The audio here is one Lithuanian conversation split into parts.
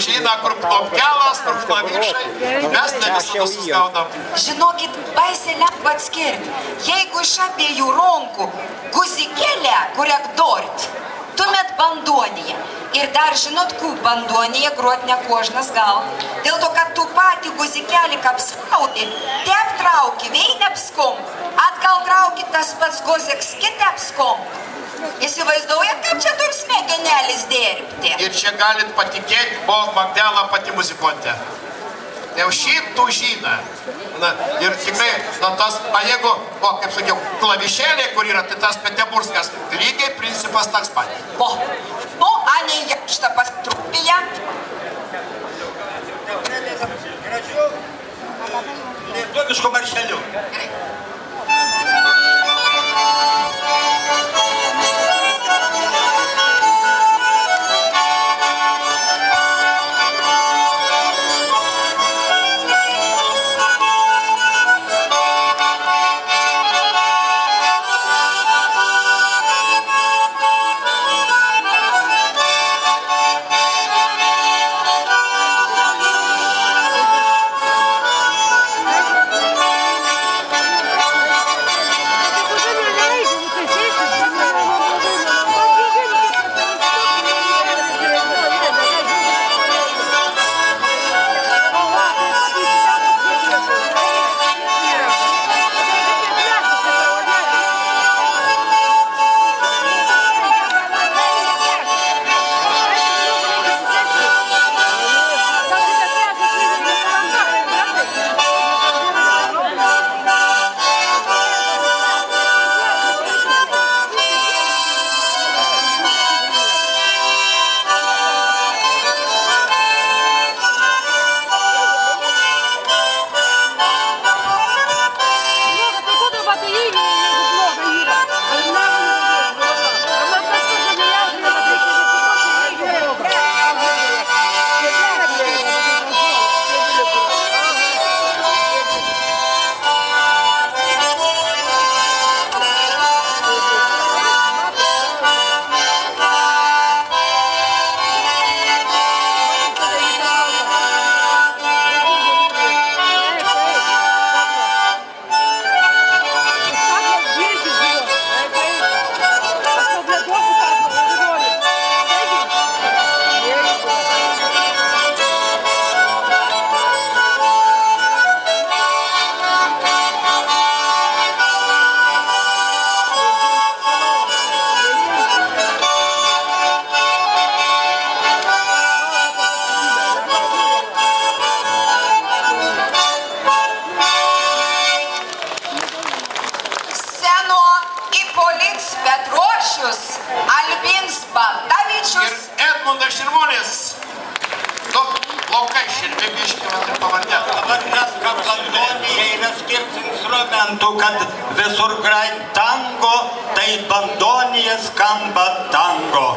žina, kur klopkelas, kur klavišai, mes ne visus suskaudam. Žinokit, baisiai lengva atskirti. Jeigu iš abiejų ronkų guzikėlę, kurią dort, tuomet bandonija. Ir dar žinot, ku bandonija gruot ne kožnas gal. Dėl to, kad tu patį guzikelį kapspaudį, te aptrauki, vei neapskum, atgal trauki tas pats guziks, kiti apskum. Įsivaizduojat, kaip čia turi smegenelis dirbti. Ir čia galit patikėti, buvo Magdela pati muzikuotė. Jau šitų žina. Ir tikrai, tas, jeigu, kaip sakiau, klavišėlė, kur yra, tai tas Peteburskas, lygiai principas toks pat. A не я, что пострупия. Gražiu, lietuvišku maršeliu. Kad visur greit tango, tai bandonija skamba tango.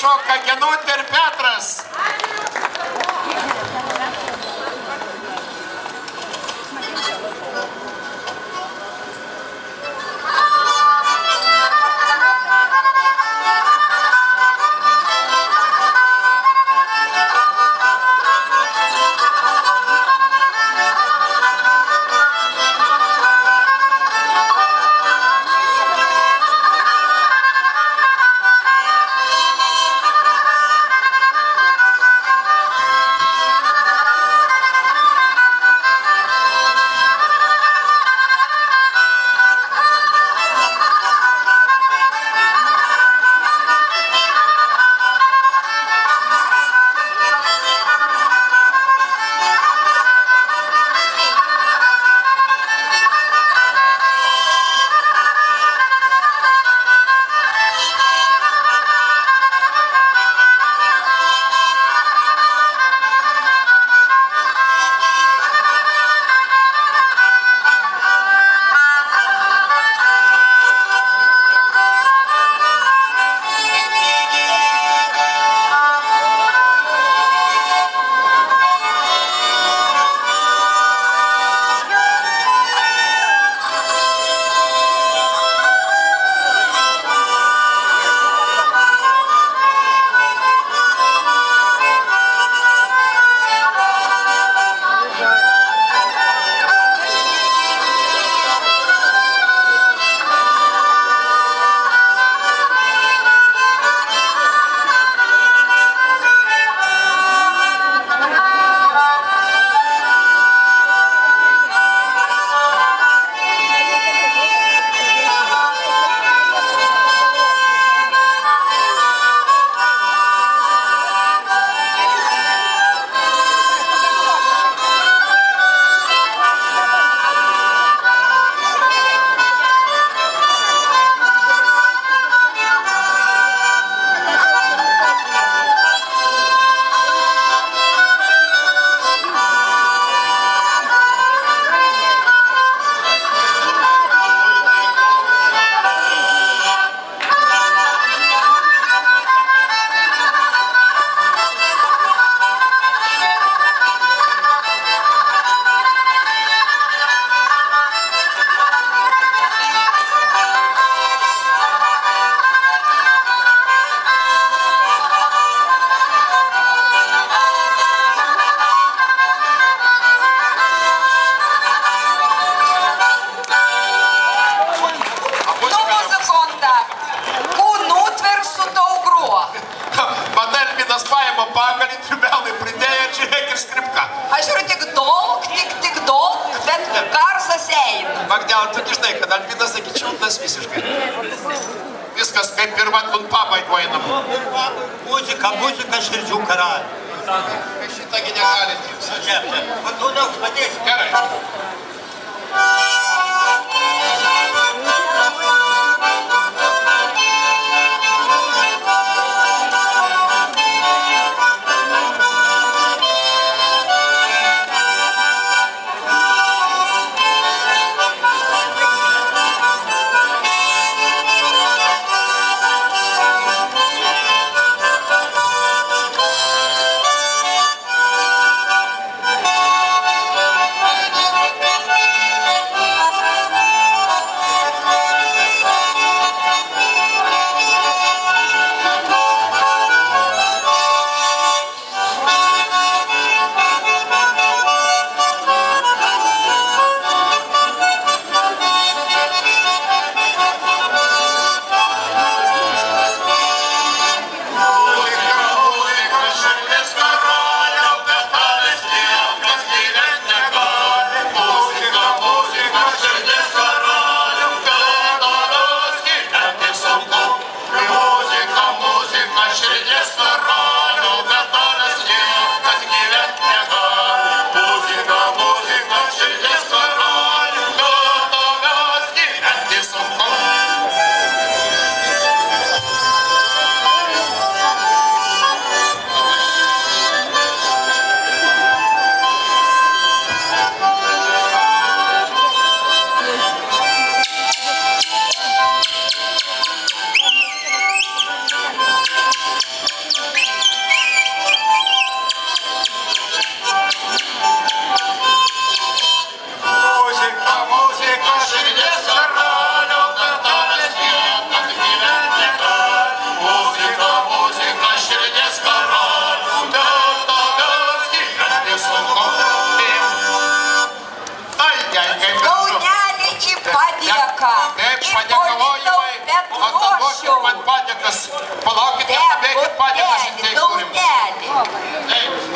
šoka Genutė ir Petras. Magdėl, tu žinai, kad Albinas, sakyčiau, tas visiškai. Viskas kaip pirma, tu pabaigų einam. Muzika, širdžių karalius. Šitągi negalite jūs. Va, tu daug padėsi. Gerai. padėkavojimai. Atiduokit man padėkas. Palaukit, nepabėgit padėkas įteikturim.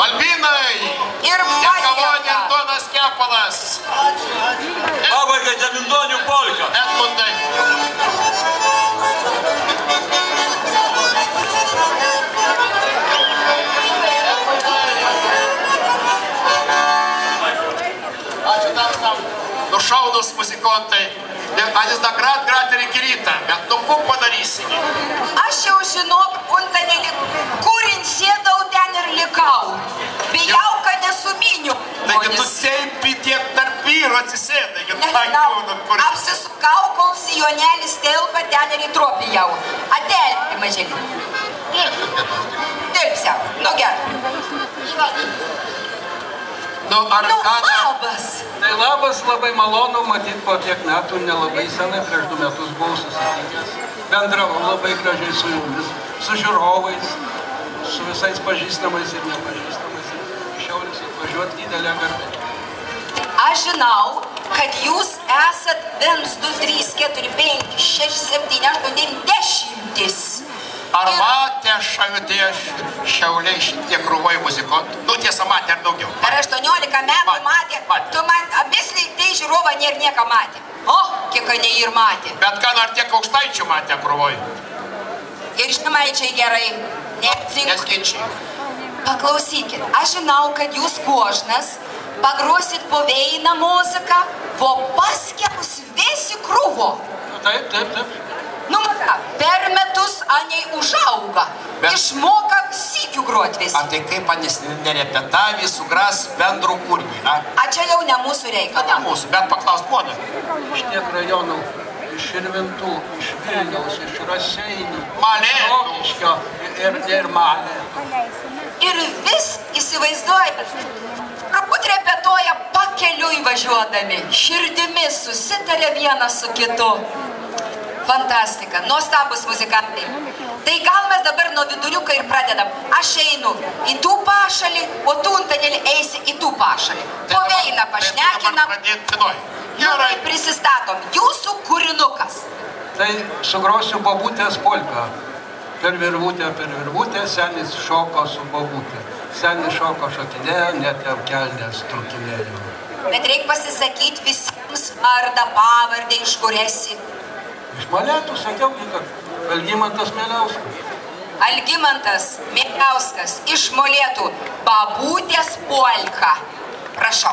Albinai. Ir Jakavonė ir Donas Kepalas. Pabaigai Devindonių polka. Edmundai. Ačiū tam. Nušaunus muzikontai. Anis da grat ir iki rytą, bet nu kum padarysi. Aš jau žinok, Untanėlį, kurin sėdau ten ir likau. Bijau, kad nesuminiu. Taigi tu seipi tiek tarp vyru atsisėdai. Apsisukau, kol sijonelis telpa ten ir įtropijau. Adelpį maželį. Dirbsiau. Nu gerai. Nu, labas. Tai labas, labai malonu matyti po tiek metų, nelabai senai, prieš 2 metus buvau susitikęs. Bendravau labai gražiai su jumis, su žiūrovais, su visais pažįstamais ir nepažįstamais. Iš šiaurės atvažiuoti didelę garbę. Aš žinau, kad jūs esat 1, 2, 3, 4, 5, 6, 7, 8, 10. Ar matė šavitėje Šiauliai šitie krūvai muzikontų? Nu, tiesa, matė ar daugiau? Per 18 metų matė. Tu man, visliai tai žiūrovą nėra nieko matė. O, kiek ne ir matė. Bet ką, ar tiek aukštaičių matė krūvoj? Ir žemaičiai gerai. Nesginčiai. Paklausykit, aš žinau, kad jūs kožnas pagrosit poveiną muziką, vo paskiaus vėsi krūvo. Taip. Nu, ką, per metus aniai užauga. Išmoka sykių grot visi. A tai kaip anis nerepetavė, sugras bendrų kūrinį, a? A čia jau ne mūsų reikalas. Ne mūsų, bet paklaus poną. Iš tiek rajonų, iš Širvintų, iš Vilniaus, iš Raseinių, Malėtų ir Malėtų. Ir vis įsivaizduojat, turbūt repetuoja pakeliui važiuodami, širdimis susitarė vienas su kitu. Fantastika, nuostabus muzikantai. Tai gal mes dabar nuo viduriuką ir pradedam. Aš einu į tų pašalį, o tu, Untanėlį, eisi į tų pašalį. Poveiną pašnekinam. Gerai. Prisistatom. Jūsų kūrinukas. Tai sugrosiu bobutės polką. Per virvutę, senis šoko su bobutė. Senis šoko šokinėjo, net jam kelnės trukinėjo. Bet reikia pasisakyti visiems vardą, pavardę, iš kur esi. Iš Malėtų sakiau, kad Algimantas Mieliauskas. Algimantas Mieliauskas iš Molėtų. Babutės polka. Prašau.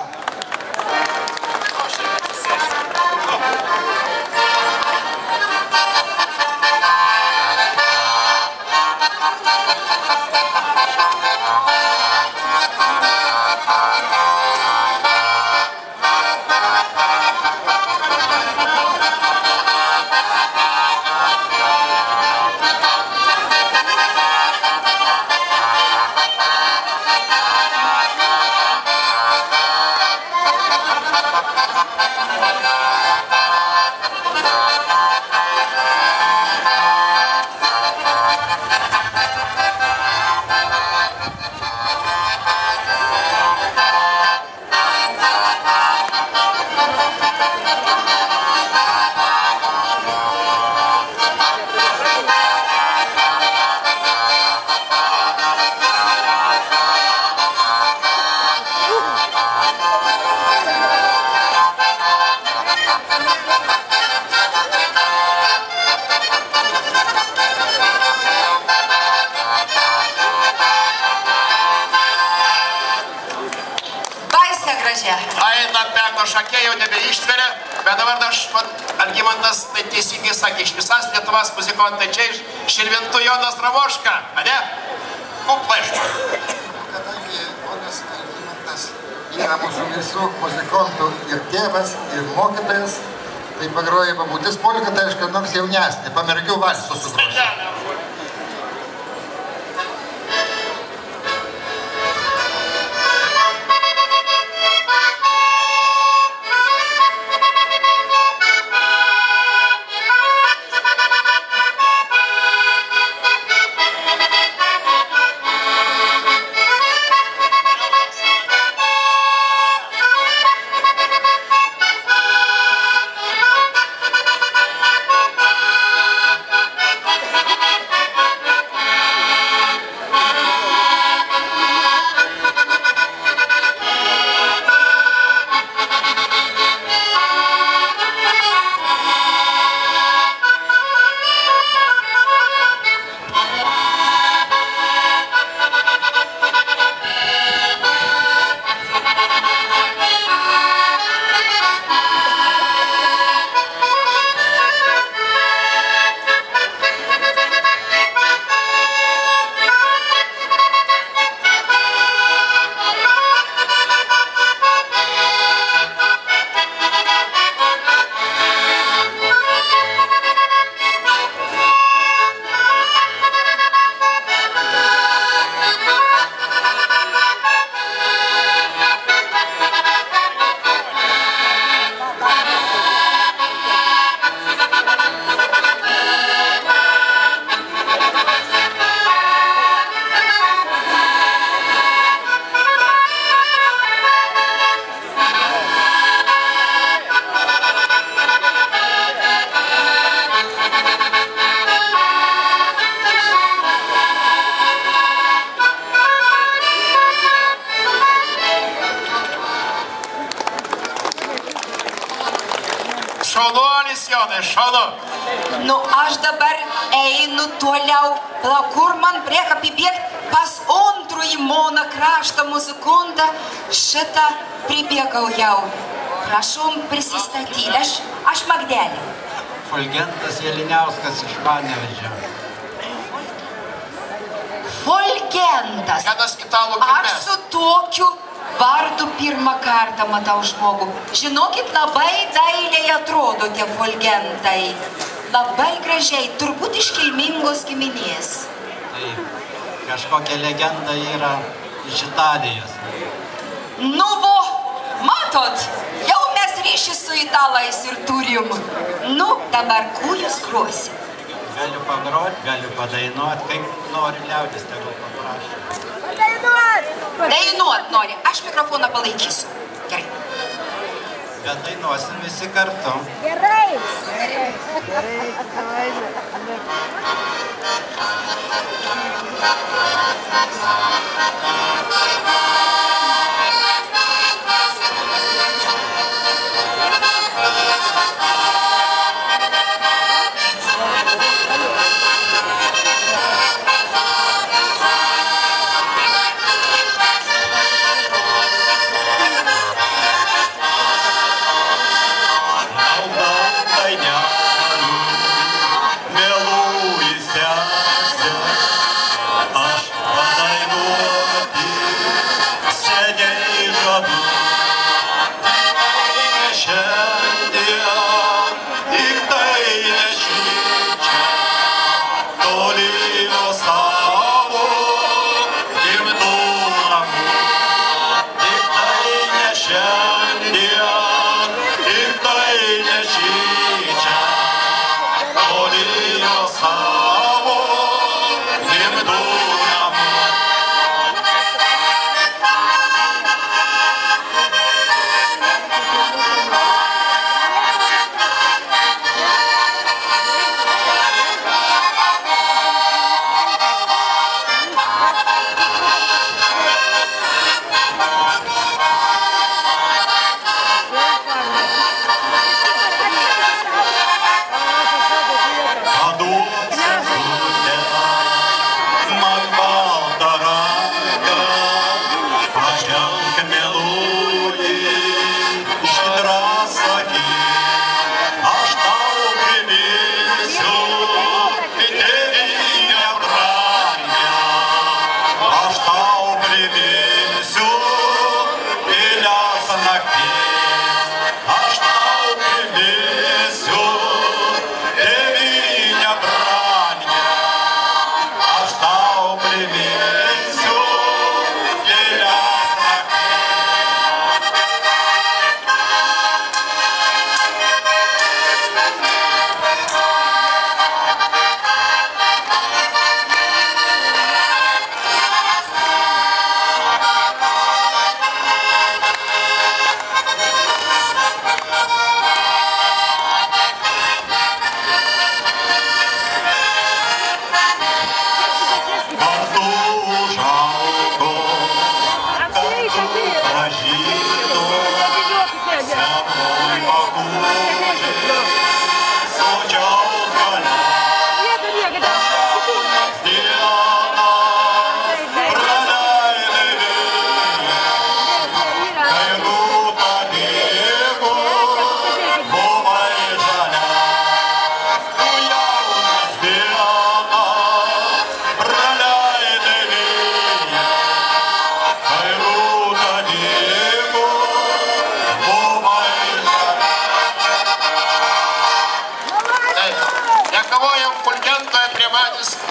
Šakė jau nebeištveria, bet dabar aš, Algimantas, tai teisingai sakė, iš visas Lietuvos muzikontai čia iš Širvintų Jonas Ramoška, ane? Kuplaiška. Kadangi ponas Algimantas yra mūsų visų muzikontų ir tėvas, ir mokytojas, tai pagroja babutės polką, tai aišku, nors jaunesnė, pamergių valsų sugroja. šaunuolis, Jonai, šaunu. Nu, aš dabar einu toliau. Kur man reikia apibėgti pas antrųjį Moną kraštą muzikuntą. Šitą pribėgau jau. Prašom prisistatyti. Aš Magdelė. Fulgentas Jeliniauskas iš Panevėžio. Fulgentas. Vienas italų kilmės. Aš su tokiu vardu pirmą kartą matau žmogų. Žinokit, labai dailiai atrodo tie Fulgentai. Labai gražiai, turbūt iš kilmingos giminės. Taip, kažkokia legenda yra iš Italijos. Nu, vo, matot, jau mes ryšį su italais ir turim. Nu, dabar kuo jūs grosit? Galiu pagroti, galiu padainuoti, kaip nori liaudis, tegul paprašė. Dainuot nori, aš mikrofoną palaikysiu. Gerai. Bet dainuosim visi kartu. Gerai.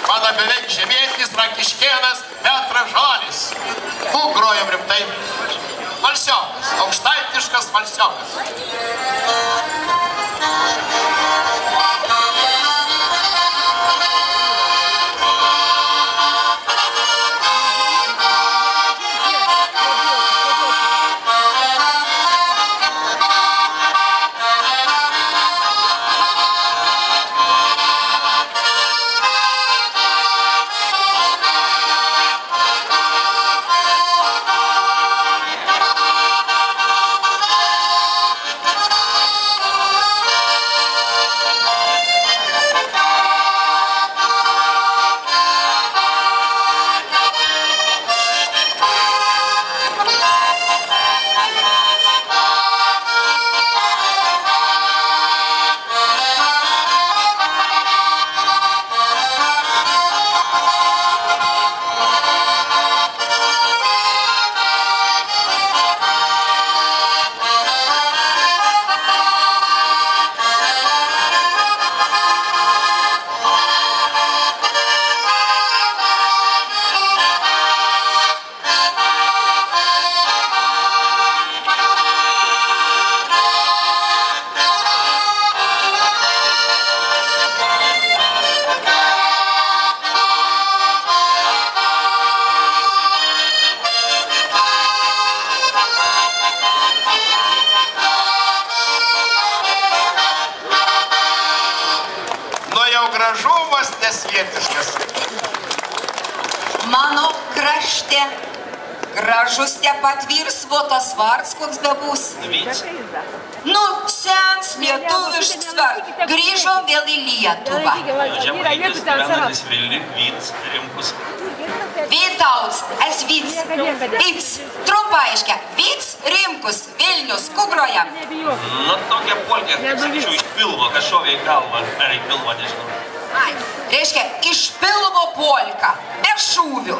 Mano beveik žemėtis, Rakiškėnas, Petras Žalis. Grojam rimtai. Valsiokas, aukštaitiškas valsiokas. gražumas nesvietiškas. Mano krašte gražus te patvyrs votas vards, koks bebūs. Vyts. Nu, sens lietuviškas vards. Grįžom vėl į Lietuvą. Žemaitis gyvenantis Vilniui, Vyts, Rimkus. Vytauts, es Vyts. Vyts. Trumpai aiškia. Vyts, Rimkus, Vilnius, Kugroje. Nu, tokia polkė, kaip sakyčiau, iš pilvo, kažkokia į galvą, ar į pilvą, nežinau. Ai, reiškia, iš pilvo polka, be šūvių.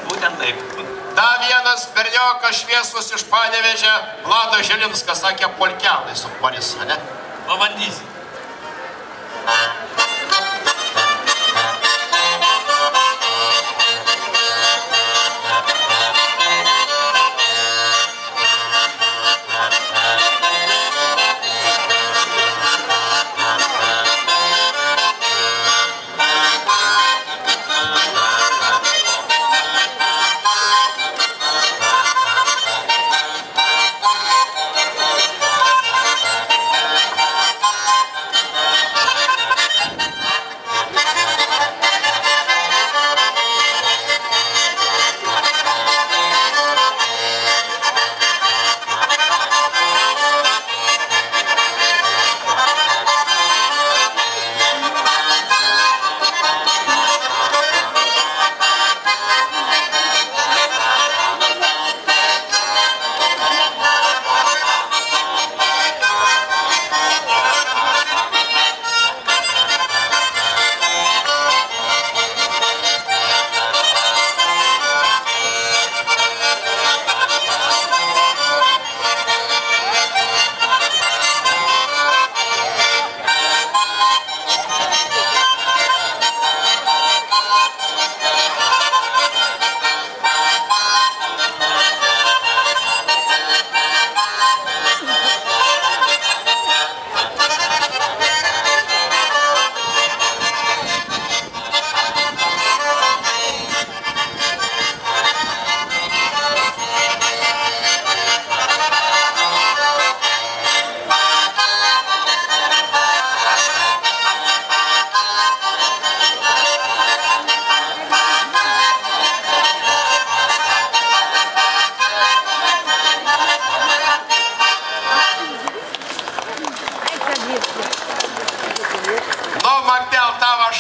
Būtent taip. Da vienas berniokas šviesus iš Panevėžio, Vladas Žilinskas, sakė polkelai su Boris, ne? Pabandysi.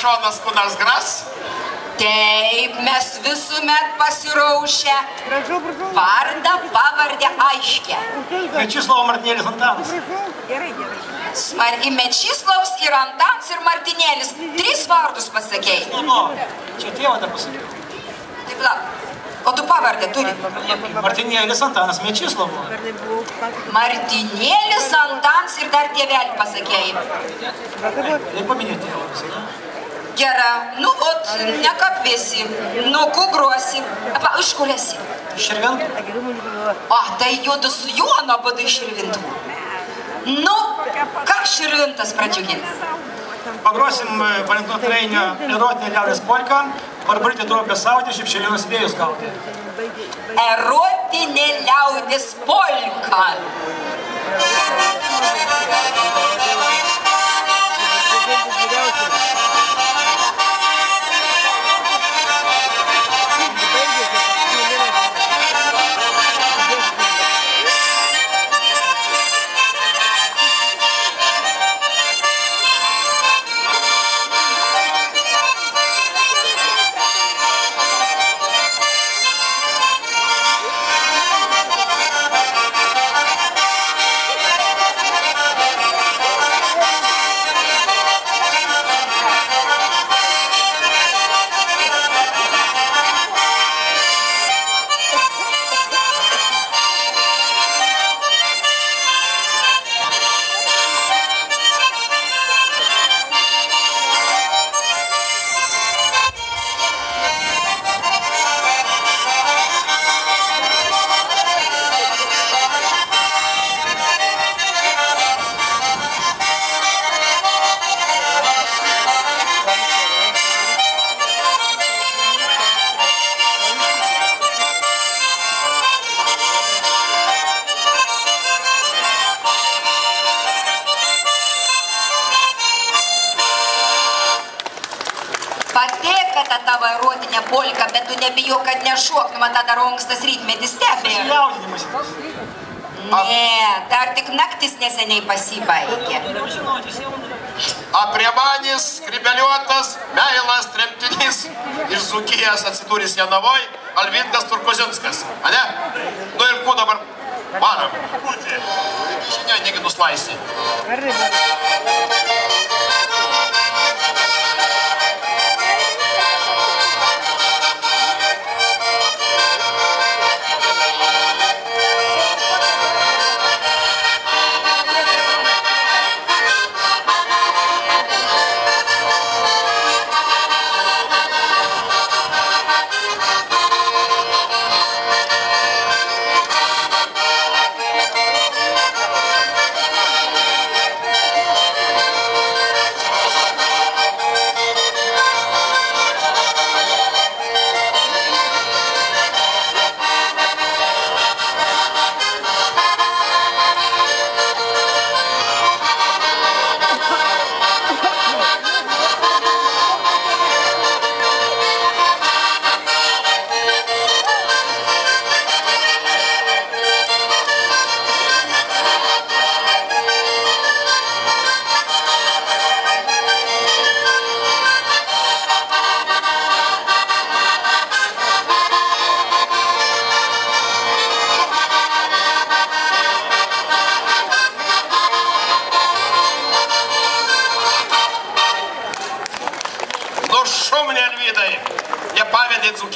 Šonas kunas gras? Taip, mes visuomet pasiraušę. Vardą, pavardę aiškę. Mečislovas, Martinėlis, Antanas. Mečislovas ir Antanas ir Martinėlis. 3 vardus pasakėjai. Čia tėvą dar pasakiau. Taip, la. O tu pavardę turi? Martinėlis, Antanas, Mečislovo. Martinėlis, Antanas ir dar tėvelį pasakėjai. Tai paminėti tėvą visada. Gera, nu, ot, nekapvėsi, nu, kugrosi. Apa, iš kur esi? Širvintų. O, tai juodu su Jono badu iš Širvintų. Nu, ką Širvintas pradžiugins? Pagrosim Valentino Treinio erotinę liaudės polką, Barbarytė turi apie sautį, Šipšelinos vėjus gauti. Erotinė liaudės polka. Tavo erotinė polka, bet tu nebijo, kad nešuok, nu man tada ankštas rytmetis stebė. Jaudinimas. Ne, dar tik naktis neseniai pasibaigė. Apriemanis, skribeliuotas, meilas, tremtinys iš Dzūkijos atsidūręs Jonavoj, Alvydas Turkozinskas. Ane? Nu ir kur dabar varam? Šiandien negi nuslaisi.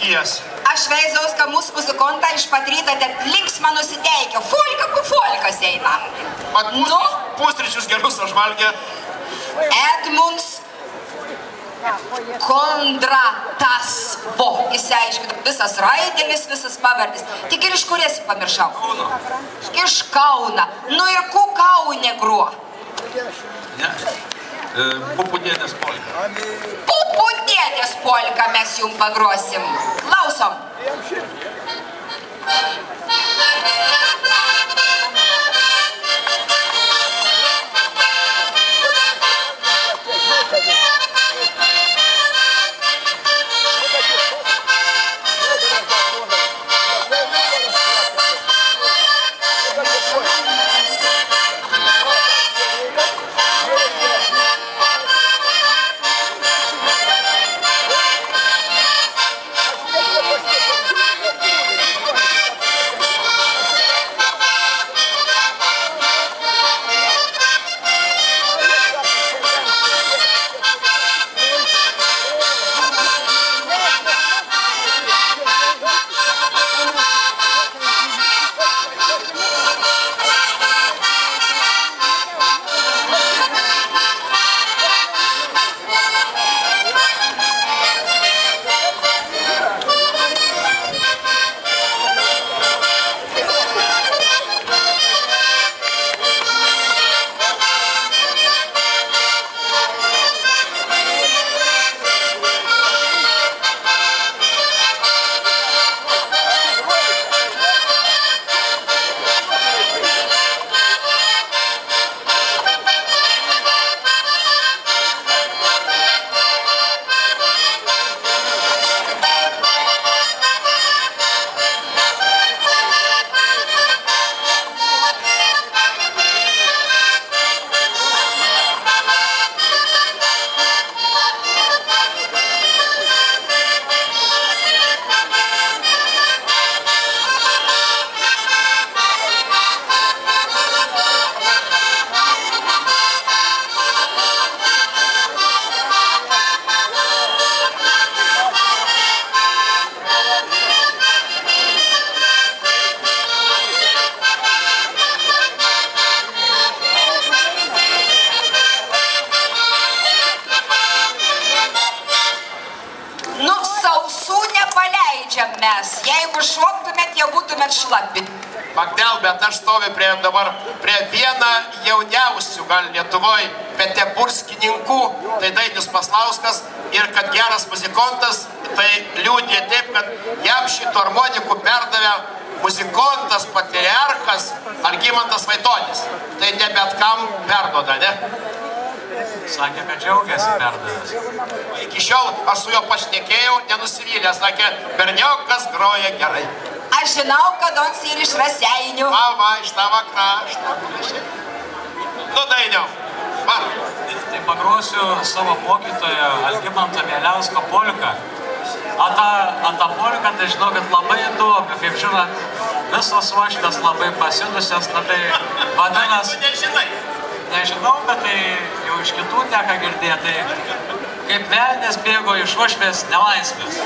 Aš veizaus, kad mūsų muzikonta iš pat ryto linksmą nusiteikia. Folka po folkas eina. Nu? Pusryčius gerus užvalgė. Edmunds Kondratas. Vo, įsiaiškinu, visas raidėlis, visas pavardis. Tik ir iš kur esi pamiršau? Iš Kauno. Nu ir ku Kaune gruo? Ne. Pupudėtės polka. Pupudėtės polka mes jums pagrosim. Klausom. mes. Jeigu šoktumėt, jau būtumėt šlapi. Magdel, bet aš stoviu dabar prie vieną jauniausių gal Lietuvoje peteburskininkų, tai Dainius Maslauskas, ir kad geras muzikontas, tai liūdė taip, kad jam šito harmonikų perdavė muzikontas, patriarchas Algimantas Vaitonis. Tai ne bet kam perduoda, ne? Sakė, kad džiaugiasi perdavęs. Iki šiol aš su juo pašnekėjau, nenusivylė, sakė, berniokas groja gerai. Aš žinau, kad ons ir iš Raseinių. Va, iš tavo krašto. Nu, Dainiau, va. Tai pagrosiu savo mokytojo Algimanto Mieliausko polką. O ta polka, tai žinau, kad labai įdomi. Kaip žinot, visos uošvės labai pasidusios, na tai vadinas... Tu nežinai. Nežinau, bet tai jau iš kitų teka girdėti. Kaip velnės bėgo iš uošvės nelaisvės.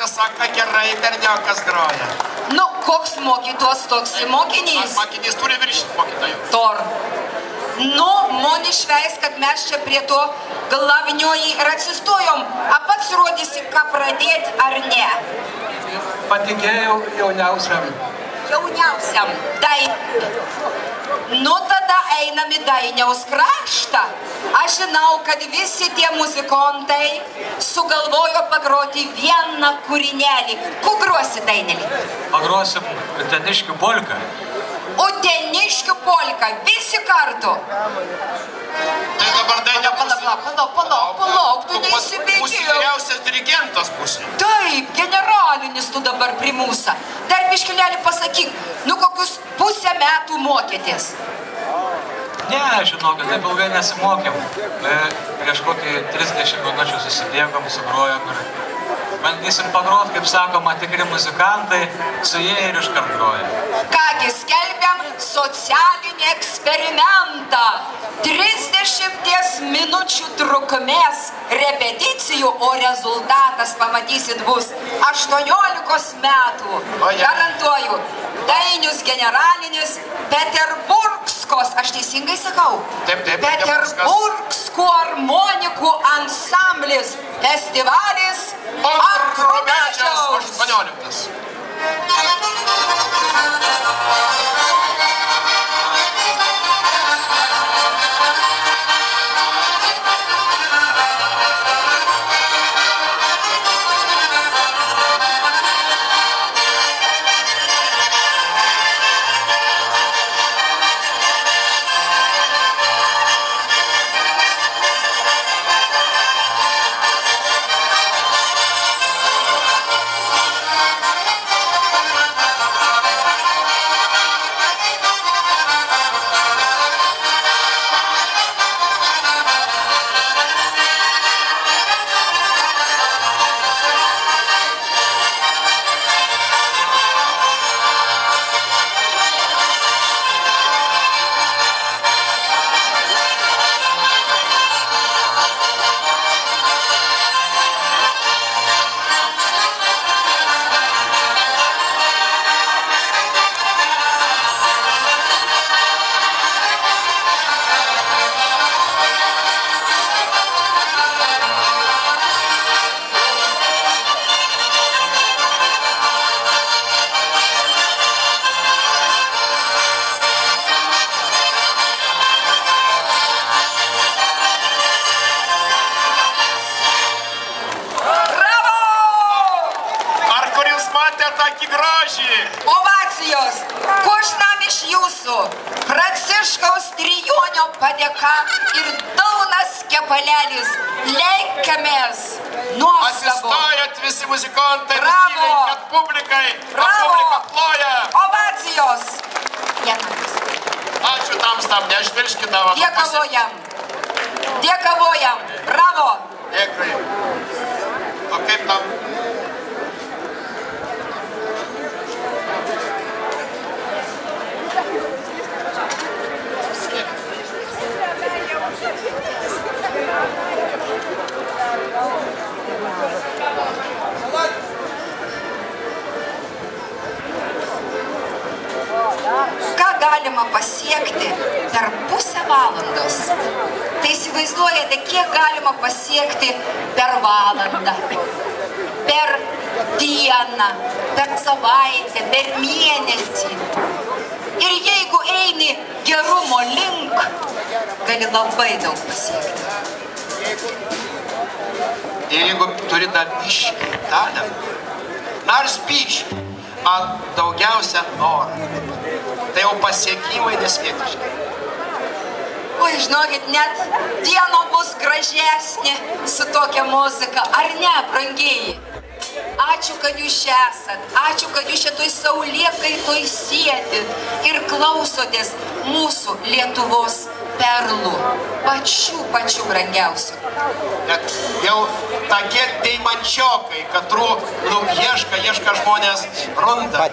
Sako, gerai, berniokas groja. Nu, koks mokytos, toks mokinys. Mokinys turi viršyti mokytojų. Tor. Nu, moni šveis, kad mes čia prie to glavinioji ir atsistojom. A pats rodysi, ką pradėti ar ne? Patikėjau jauniausiam. Jauniausiam. Nu, tada einam į Dainiaus kraštą. Aš žinau, kad visi tie muzikontai sugalvojo pagroti vieną kūrinėlį. Ku grosi, Dainelį? Pagrosim uteniškių polką. Uteniškių polką, visi kartu. Tai dabar Dainė Palauk, tu neįsibėgėjau. Mūsų vyriausias dirigentas būsi. Taip, generalinis tu dabar primusa. Dar biškilėlį pasakyk, nu kokius pusę metų mokėtės? Ne, žinokit, taip ilgai nesimokėm. Prieš kokį 30 minučių susidėgom, sugrojom ir bandysim pagrot, kaip sakoma, tikri muzikantai, su jie ir iškart groja. Kągi, skelbiam socialinį eksperimentą. 30 minučių trukmės repeticijų, o rezultatas, pamatysit, bus 18 metų. Garantuoju, Dainius generalinis Peterburgskos, aš teisingai sakau? Taip, Peterburgskos harmonikų ansamblis festivalis Artrumedžias 18. Ovacijos, kožnam iš jūsų, Pranciškaus Trijonio padėka ir Daunas Kepalelis, leikamės nuostabu. Atsistojat visi muzikantai, Bravo! visi leikat publikai, Bravo! publika ploja. Ovacijos. Ačiū tamstam, neišvirškindavo. Dėkavojam, bravo. Dėkui. O kaip tam? Ką galima pasiekti per pusę valandos? Tai įsivaizduojate, kiek galima pasiekti per valandą, per dieną, per savaitę, per mėnesį. Ir jeigu eini gerumo link, gali labai daug pasiekti. Jeigu turi dar biškį talentą, nors biškį, daugiausia norą, tai jau pasiekimai nesvietiški. Oi, žinokit, net diena bus gražesnė su tokia muzika, ar ne, brangieji? Ačiū, kad jūs čia esat, ačiū, kad jūs čia toj saulėkaitoj sėdit ir klausotės mūsų Lietuvos perlų, pačių brangiausių. Net jau tokie deimančiokai, katrų ieška žmonės runda.